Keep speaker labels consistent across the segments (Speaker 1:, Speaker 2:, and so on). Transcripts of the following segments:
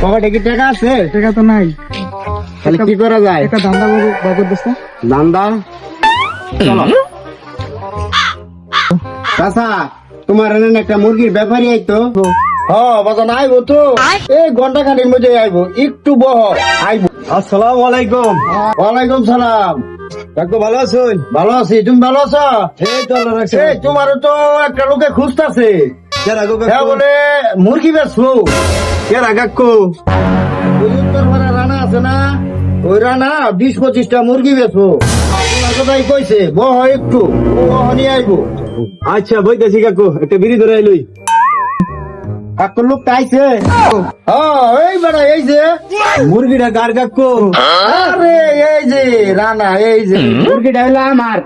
Speaker 1: পকেটে কি টাকা আছে?
Speaker 2: টাকা তো নাই।
Speaker 1: তাহলে কি করা যায়?
Speaker 2: একটা ধান্দা বাবুর দোস্ত।
Speaker 1: দান্দা চলো। চাচা, তোমার এনে একটা মুরগির ব্যাপারই আইতো। হ্যাঁ বাজান আইবো তো, এই ঘন্টা খানির মধ্যে আইবো, একটু বহ আইবো।
Speaker 3: আসসালামু আলাইকুম।
Speaker 1: ওয়ালাইকুম সালাম।
Speaker 3: কাকু ভালো আছেন?
Speaker 1: ভালো আছি, তুমি ভালো আছো?
Speaker 3: এই তো আল্লাহ রাখছে।
Speaker 1: এই তোমার তো একটা লোকে খুঁজতেছে,
Speaker 3: কেরা গো
Speaker 1: হ্যাঁ
Speaker 3: কাকু?
Speaker 1: বলে মুরগি বেচবো।
Speaker 3: কেরা কাকু?
Speaker 1: ওই উত্তর পাড়ার রানা আছে না, ওই রানা 20-25টা মুরগি বেচবো। তোমার কথাই কইছে, বহ একটু, বহ নিয়ে আইবো।
Speaker 3: আচ্ছা বইতেছি কাকু, একটা বিড়ি ধরে আইলই।
Speaker 1: কাকুর লোক আইছে? এই বেড়া এই যে
Speaker 3: মুরগিটা কার কাকু?
Speaker 1: আরে এই যে রানা, এই যে মুরগিটা হলো আমার।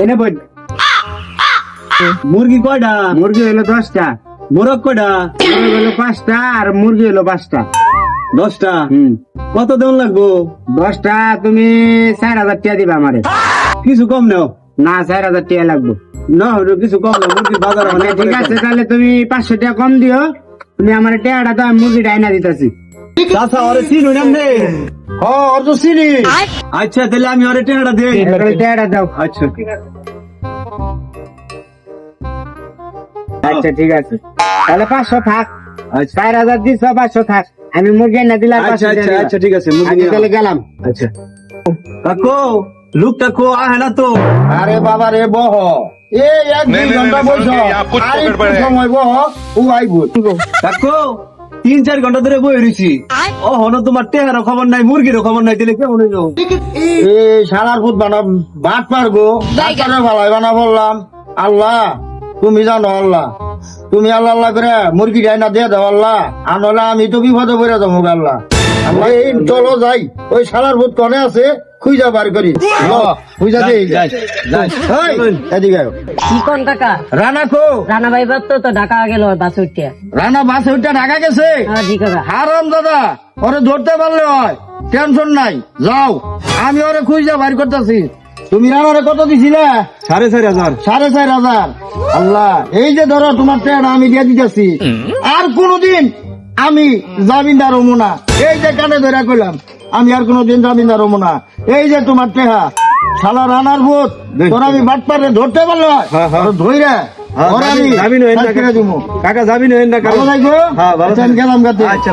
Speaker 1: এনে বল,
Speaker 3: মুরগি কয়টা?
Speaker 1: মুরগি হলো 10টা,
Speaker 3: মোরগ কয়টা?
Speaker 1: মুরগি হলো 5টা, আর মুরগি হলো 5টা।
Speaker 3: 10টা। কত দেন লাগবো?
Speaker 1: 10টা তুমি 4000 টাকা দিবা আমারে।
Speaker 3: কিছু কম নাও
Speaker 1: না, 4000 টাকা লাগবে।
Speaker 3: না, হলো কিছু কম না। মুরগির বাজার অনেক।
Speaker 1: ঠিক আছে, তাহলে তুমি 500 টাকা কম দিও। তুমি আমার টাকাটা তো আমি মুরগিটা আইনা দিতেছি।
Speaker 3: চাচা ওরে চিনুই না রে?
Speaker 1: ওর তো চিনি।
Speaker 3: আচ্ছা তাহলে আমি ওরে টেহাটা দেই।
Speaker 1: টাকাটা দাও।
Speaker 3: আচ্ছা
Speaker 1: আচ্ছা ঠিক আছে, তাহলে 500 থাক।
Speaker 3: আচ্ছা
Speaker 1: 4000 দিছ, 500 থাক। আমি মুরগি এনে দিলাম।
Speaker 3: আচ্ছা আচ্ছা আচ্ছা ঠিক আছে, মুরগি নিয়ে
Speaker 1: তাহলে গেলাম।
Speaker 3: আচ্ছা কাকু, লোকটা কো আহে না তো?
Speaker 1: আরে বাবা রে, বহ এই 1-2 ঘন্টা বসো, আর একটু সময় বহ, ও আইবো।
Speaker 3: কাকু 3-4 ঘন্টা ধরে বই রয়েছি। ও হনো তোমার টেহারও খবর নাই, মুরগিরও খবর নাই, দিলে কেমন হইলো?
Speaker 1: এই শালার ফুট বানাব বাট পারবো, বাটপারে ভালাই বানা বললাম। আল্লাহ তুমি জানো, আল্লাহ তুমি আল্লাহ আল্লাহ করে মুরগি ডাইনা দিয়ে দাও আল্লাহ, আর নইলে আমি তো বিপদে পড়ে যাবো আল্লাহ। আল্লাহ এই চলো যাই, ওই শালার ভূত কনে আছে খুঁজা বার করি। খুঁজা দিই এদিকে আয়।
Speaker 4: কি কোন কাকা?
Speaker 1: রানা কো?
Speaker 4: রানা ভাই বাপ তো ঢাকা গেল বাস উঠতে।
Speaker 1: রানা বাসে উঠে ঢাকা গেছে?
Speaker 4: হ্যাঁ জি কাকা।
Speaker 1: হারাম দাদা, ওরে ধরতে পারলে হয়, টেনশন নাই, যাও আমি ওরে খুঁজা বার করতেছি। তুমি রানারে কত দিছিলে?
Speaker 3: 4,500।
Speaker 1: 4,500। আল্লাহ এই যে ধরো তোমার টাকা আমি দিয়ে দিতেছি, আর কোনদিন আমি জামিনদার হবো না। এই যে কানে ধরে কইলাম, আমি আর কোনদিন জামিনদার হবো না। এই যে তোমার টেহা, শালা রানার ভূত, তোরা আমি বাটপারে ধরতে পারলে হয়, ধইরা ওরে আমি
Speaker 3: যাবি না
Speaker 1: শেষ করে দিবো।
Speaker 3: কাকা, যাবি না?
Speaker 1: ভালো থাকো।
Speaker 3: হ্যাঁ, ভালো
Speaker 1: আচ্ছা, আমি গেলাম গাতে।
Speaker 3: আচ্ছা